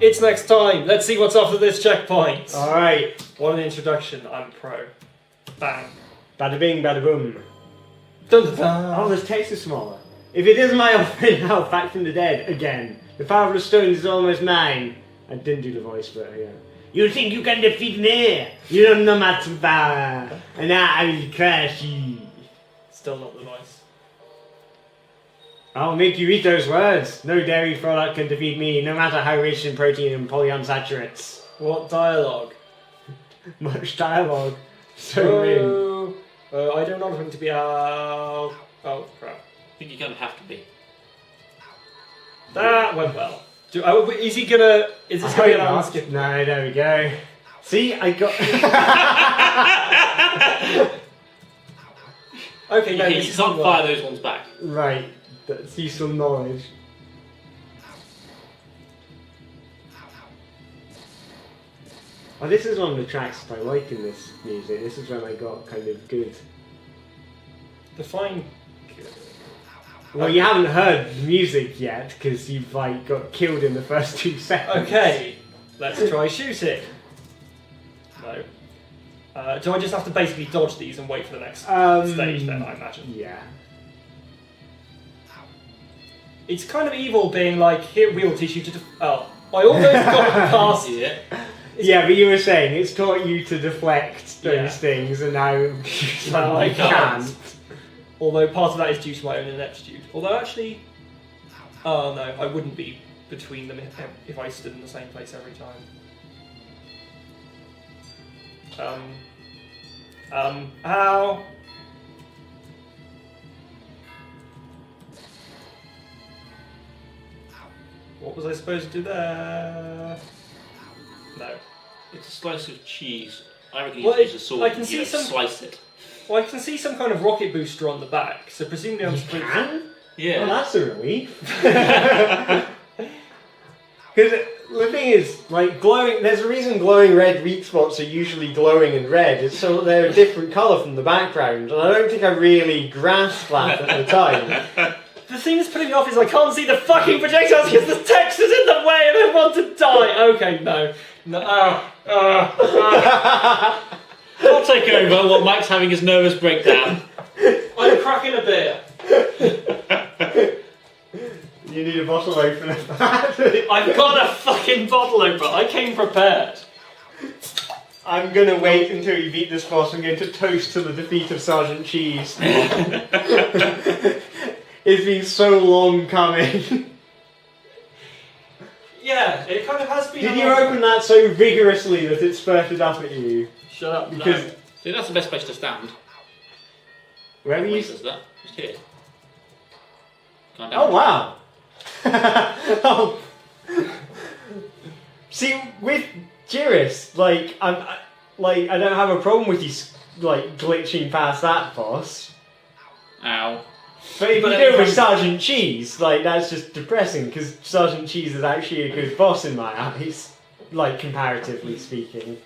It's next time. Let's see what's after this checkpoint. Alright. What an introduction. I'm pro. Bang. Bada bing, bada boom. Dun, dun, dun. Oh, this text is smaller. If it is my offering health back from the dead again, the power of the stones is almost mine. I didn't do the voice, but yeah. You think you can defeat me? You don't know my power, and I will crush you. Still not the voice. I'll make you eat those words. No dairy product can defeat me, no matter how rich in protein and polyunsaturates. What dialogue? Much dialogue. So mean. I don't want him to be out. Oh, crap. I think you're going to have to be. That went well. Is he gonna... Is this going to be an unskip? No, there we go. See, I got... Okay, no, You can't fire those ones back. Right, that's useful knowledge. Oh, this is one of the tracks that I like in this music. This is when I got kind of good. Define... Well, you haven't heard the music yet, because you've like got killed in the first 2 seconds. Okay, let's try shooting. No. Do I just have to basically dodge these and wait for the next stage then, I imagine? Yeah. It's kind of evil being like, here, we will teach you to... Oh, I almost got past it. Yeah, but you were saying it's taught you to deflect those Yeah. things, and now No, I you can't. can't. Although part of that is due to my own ineptitude. Although actually... Oh no, I wouldn't be between them if I stood in the same place every time. Ow! What was I supposed to do there? No. It's a slice of cheese. I reckon Well, you use a sword I can and see you some- slice it. Well, I can see some kind of rocket booster on the back, so presumably I'm supposed to... Can? Yeah. Well, that's a relief. Because the thing is, like, glowing, there's a reason glowing red weak spots are usually glowing in red. It's so that they're a different colour from the background, and I don't think I really grasped that at the time. The thing that's putting me off is I can't see the fucking projectiles because the text is in the way and I want to die! Okay, no. No. I'll take over while Mike's having his nervous breakdown. I'm cracking a beer. You need a bottle opener for that. I've got a fucking bottle opener. I came prepared. I'm gonna wait until you beat this boss. I'm going to toast to the defeat of Sergeant Cheese. It's been so long coming. Yeah, it kind of has been. Did you open that so vigorously that it spurted up at you? Shut up. Because No. See, that's the best place to stand. wherever you. Wait, does that? Just here. Can't Oh damage. wow! Oh. See, with Jiris, like I don't have a problem with you like glitching past that boss. Ow. But if But you then do it with it Sergeant Cheese, like that's just depressing because Sergeant Cheese is actually a good boss in my eyes, like comparatively speaking.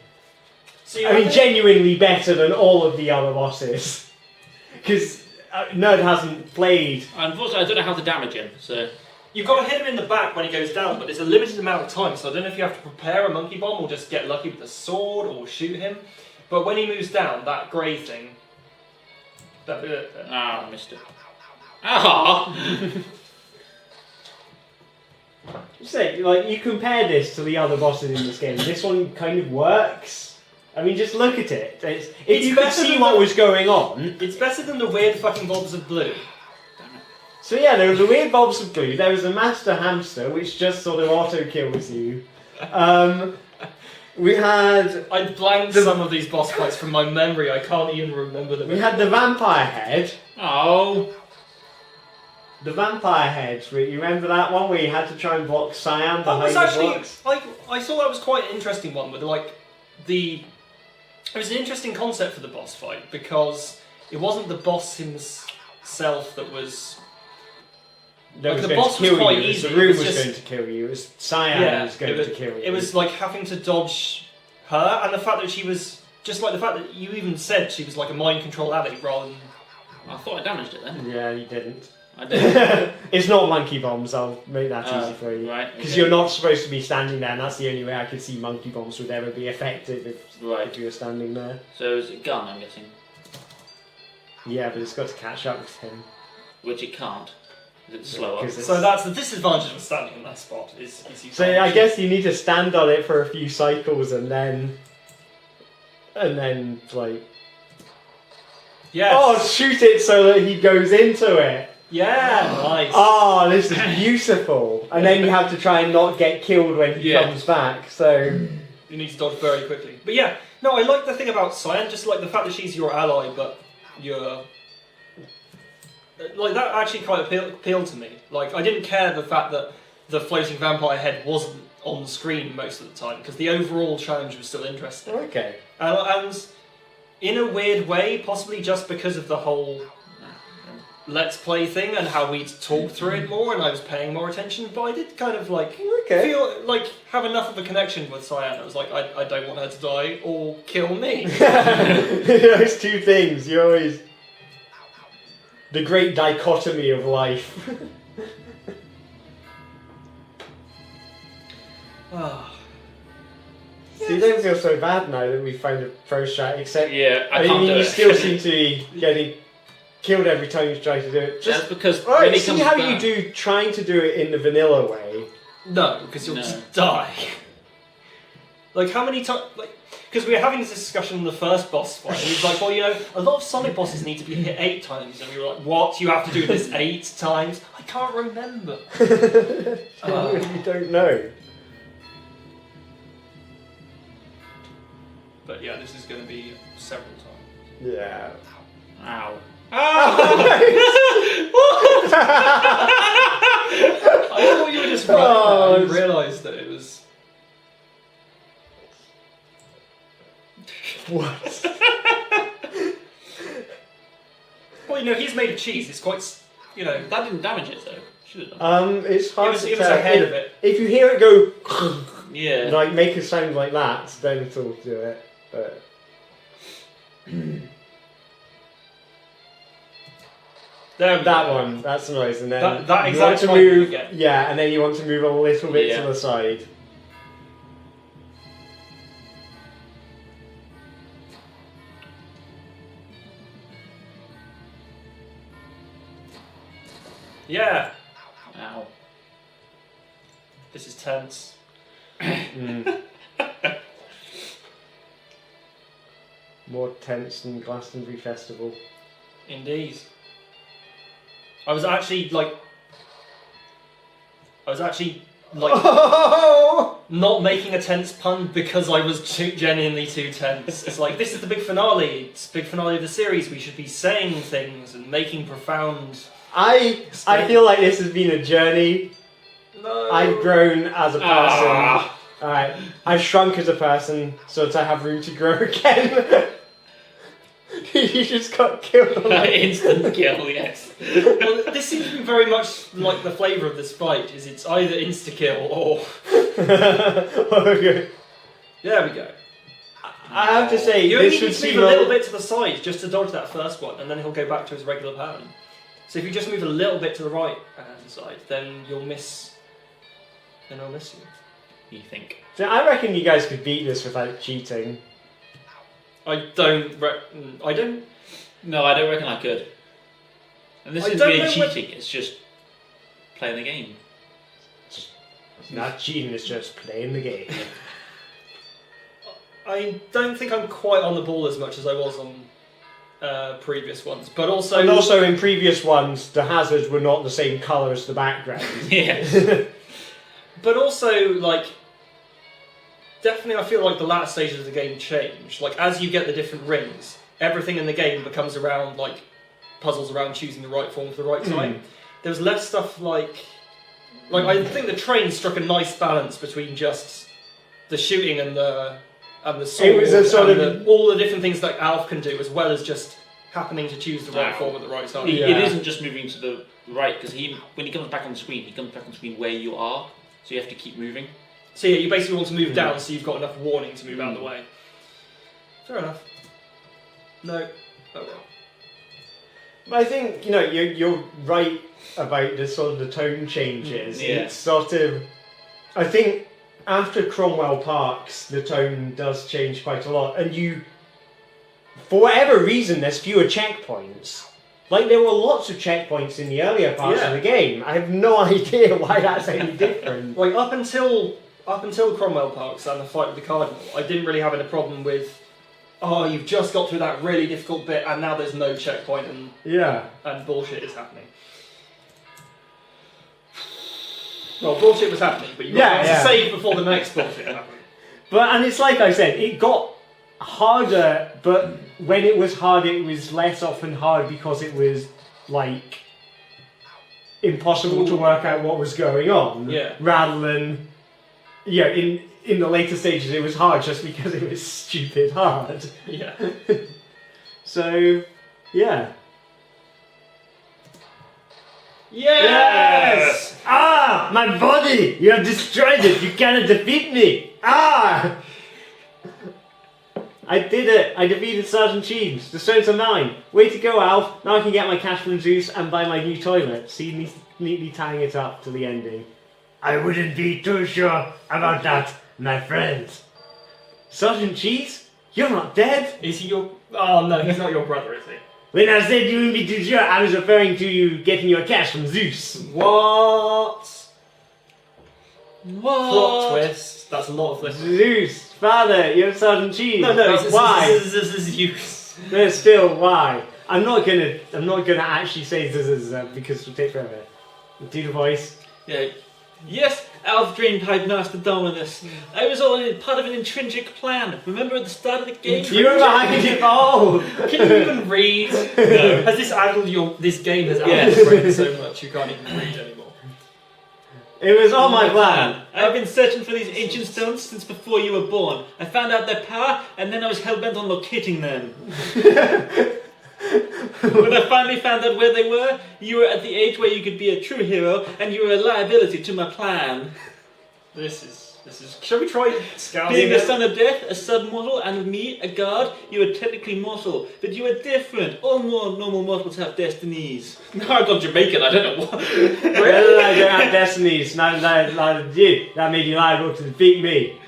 See, I mean, genuinely better than all of the other bosses. Because Nerd hasn't played. Unfortunately, I don't know how to damage him, so... you've got to hit him in the back when he goes down, but there's a limited amount of time, so I don't know if you have to prepare a monkey bomb or just get lucky with a sword or shoot him. But when he moves down, that grey thing... Ah, I missed it. Ah! You say, like, you compare this to the other bosses in this game. This one kind of works. I mean, just look at it. If It's you could better see than what the- was going on. It's better than the weird fucking blobs of blue. So yeah, there was a weird Bobs of Glue. There was a Master Hamster, which just sort of auto kills you. We had I blanked some of these boss fights from my memory. I can't even remember them. we had the Vampire Head. Oh! The Vampire Head. You remember that one where you had to try and block Cyan That was behind the actually blocks? I thought that was quite an interesting one with like the. It was an interesting concept for the boss fight because it wasn't the boss himself that was. That Like, was the going boss to was kill quite you. easy, The room it was was going just- to kill you. It was Cyan was going it was, to kill you. It was like having to dodge her, and the fact that she was just like the fact that you even said she was like a mind control addict rather than. I thought I damaged it then. Yeah, you didn't. I do. It's not monkey bombs. I'll make that easy for you. Right. Because okay. you're not supposed to be standing there, and that's the only way I could see monkey bombs would ever be effective if you were standing there. So is it a gun, I'm guessing? Yeah, but it's got to catch up with him. Which it can't. Is it slower? 'Cause it's- So that's the disadvantage of standing in that spot. Is you So can't I shoot. guess you need to stand on it for a few cycles and then like Yes. shoot it so that he goes into it. Yeah. Nice. Oh, this is beautiful. And then you have to try and not get killed when he Yeah. comes back. So You need to dodge very quickly. But yeah, no, I like the thing about Cyan, just like the fact that she's your ally, but you're... Like, that actually quite appealed to me. Like, I didn't care the fact that the floating vampire head wasn't on screen most of the time, because the overall challenge was still interesting. okay. And in a weird way, possibly just because of the whole Let's Play thing and how we'd talk through it more and I was paying more attention, but I did kind of like feel like have enough of a connection with Cyan. I was like, I don't want her to die or kill me. Those two things, you always the great dichotomy of life. So you don't feel so bad now that we found a pro strat, except I can't do you it. still seem to be getting killed every time you try to do it. That's because Alright, when he see comes how back, you do trying to do it in the vanilla way. No, because you'll No. just die. Like, how many times... Like, because we were having this discussion in the first boss fight, and he was like, well, you know, a lot of Sonic bosses need to be hit 8 times, and we were like, what? You have to do this 8 times? I can't remember. You don't know. But yeah, this is going to be several times. Yeah. Ow. I thought you were just running Oh, there. I didn't realise that it was... What? Well, you know, he's made of cheese. It's quite, you know... That didn't damage it though. Should have done. It's hard to It was tell. ahead of it. If you hear it go, Yeah. like make a sound like that, then it'll do it. But There we that go. one, that's the noise, and then That you want exact to one you move. get. Yeah, and then you want to move a little bit Yeah. to the side. Yeah. Ow. This is tense. Mm. More tense than Glastonbury Festival. Indeed. I was actually like, Oh! not making a tense pun because I was genuinely too tense. It's like, this is the big finale. It's the big finale of the series. We should be saying things and making profound... I feel like this has been a journey. No. I've grown as a person. Ah. Alright, I've shrunk as a person, so to have room to grow again. You just got killed on that. Instant kill, yes. Well, this seems to be very much like the flavour of this fight, is it's either insta-kill or... Okay. There we go. I have to say, You only this need would to move seem a little bit to the side just to dodge that first one, and then he'll go back to his regular pattern. So if you just move a little bit to the right hand side, then you'll miss... Then I'll miss you. You think? So I reckon you guys could beat this without cheating. I don't... No, I don't reckon I could. And this I isn't don't really know what- cheating, it's just playing the game. It's not cheating, it's just playing the game. I don't think I'm quite on the ball as much as I was on previous ones, but also... And also in previous ones, the hazards were not the same colour as the background. Yes. But also, like... Definitely I feel like the latter stages of the game change. Like, as you get the different rings, everything in the game becomes around, like, puzzles around choosing the right form for the right time. There's less stuff like... Like, I think the train struck a nice balance between just the shooting and the sword. It was a sort and of- all the different things that Alf can do, as well as just happening to choose the right Wow. form at the right time. It Yeah. isn't just moving to the right, because when he comes back on the screen, he comes back on the screen where you are, so you have to keep moving. So yeah, you basically want to move down so you've got enough warning to move out of the way. Fair enough. No. Oh well. I think you're right about the sort of the tone changes. Yeah. It's sort of, I think after Cromwell Parks, the tone does change quite a lot, and for whatever reason, there's fewer checkpoints. Like there were lots of checkpoints in the earlier parts of the game. I have no idea why that's any different. Like up until Cromwell Parks and the fight with the Cardinal, I didn't really have any problem with. Oh, you've just got through that really difficult bit, and now there's no checkpoint, and bullshit is happening. Well, bullshit was happening, but you got to save before the next bullshit happened. And it's like I said, it got harder, but when it was hard, it was less often hard because it was like impossible to work out what was going on. Yeah. Rather than, in the later stages, it was hard just because it was stupid hard. Yeah. So, yeah. Yes! Ah! My body! You have destroyed it! You cannot defeat me! Ah! I did it! I defeated Sergeant Cheese. The stones are mine. Way to go, Alf. Now I can get my cash from Zeus and buy my new toilet. See, neatly tying it up to the ending. I wouldn't be too sure about that, my friends. Sergeant Cheese? You're not dead? Is he your... Oh no, he's not your brother, is he? When I said you wouldn't be too sure, I was referring to you getting your cash from Zeus. What? Plot twist. That's a lot of this. Zeus, father, you're Sergeant Cheese. No, But why? This is you. No, still, why? I'm not gonna actually say this because it'll take forever. Do the voice. Yeah. Yes, Alf Drainpipe Master Dominus. I was all part of an intrinsic plan. Remember at the start of the game? You were behind it all. Can you even read? No. Has this addled this game has addled your brain so much you can't even read anymore? It was all my plan. I've been searching for these ancient stones since before you were born. I found out their power, and then I was hell-bent on locating them. When I finally found out where they were, you were at the age where you could be a true hero, and you were a liability to my plan. This is. Shall we try scouting? Being the son of death, a sub-mortal, and with me, a god, you were technically mortal, but you were different. All more normal mortals have destinies. No, I'm not Jamaican. I don't know what. Well, I don't have destinies. Now that did. That made you liable to defeat me.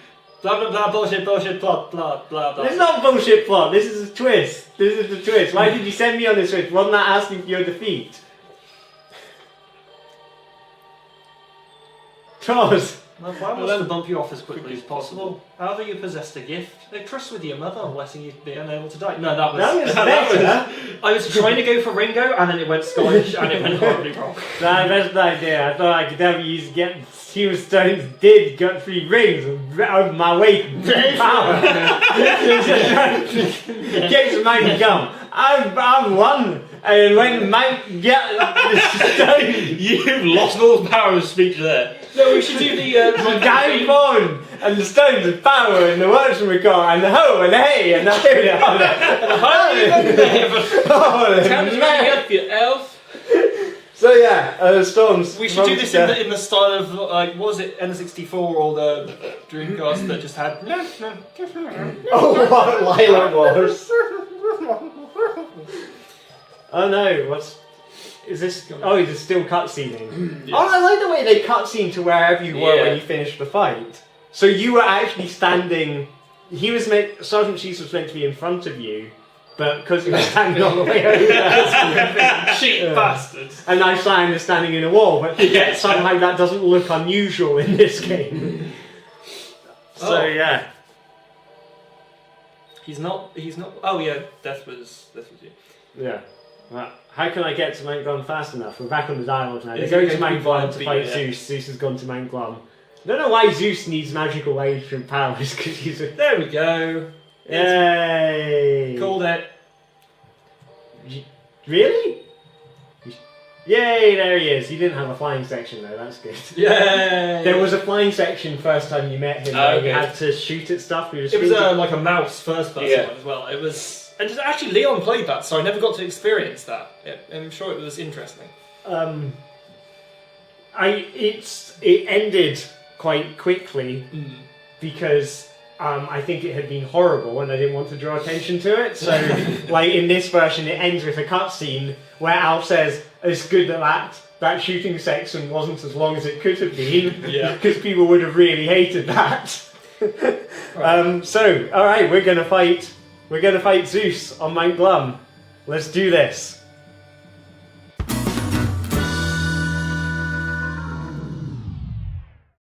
Blah blah blah. Bullshit. Plot. Blah blah blah. It's not bullshit plot. This is a twist. This is the twist. Why did you send me on this twist? Wasn't that asking for your defeat? Tross. Why wants to bump you off as quickly as possible? However, you possessed a gift. A trust with your mother, letting you be unable to die. No, that was better. I was trying to go for Ringo, and then it went Scottish, and it went horribly wrong. Nah, that's the idea. I thought I could have used get Human Stones did got 3 rings out of my weight and power. Get some mighty gum. I've won. And when Mike get the stone, You've lost all power of speech there. No, we should do the down phone and the stones of power and the words from record and the ho and the hey and the Time to bring up your elf. So yeah, storms. We should do this in the style of like, what was it, N64 or the Dreamcast that just had. Oh, what Lila was. Oh no, is this? Oh, it's still cutscening. Yes. Oh, I like the way they cutscene to wherever you were when you finished the fight. So you were actually standing. Sergeant Cheese was meant to be in front of you, but because he was standing on the way over, Cheap bastards. and I Simon is standing in a wall, but yet somehow that doesn't look unusual in this game. So yeah, He's not. Oh yeah, Death was you. yeah. Right. How can I get to Mount Glum fast enough? We're back on the dialogue now. They're Is going it to Mount Glum to be fight yeah. Zeus. Zeus has gone to Mount Glum. I don't know why Zeus needs magical aid from powers, because he's a... There we go. Yay! Called it. Really? Yay, there he is. He didn't have a flying section though, that's good. Yay! There was a flying section first time you met him, where you had to shoot at stuff. It was like a mouse first person one as well. It was... And actually Leon played that, so I never got to experience that. And I'm sure it was interesting. It ended quite quickly because I think it had been horrible and I didn't want to draw attention to it. So, like in this version, it ends with a cutscene where Alf says, "It's good that shooting section wasn't as long as it could have been, because people would have really hated that." So, all right, we're gonna fight Zeus on Mount Glum. Let's do this.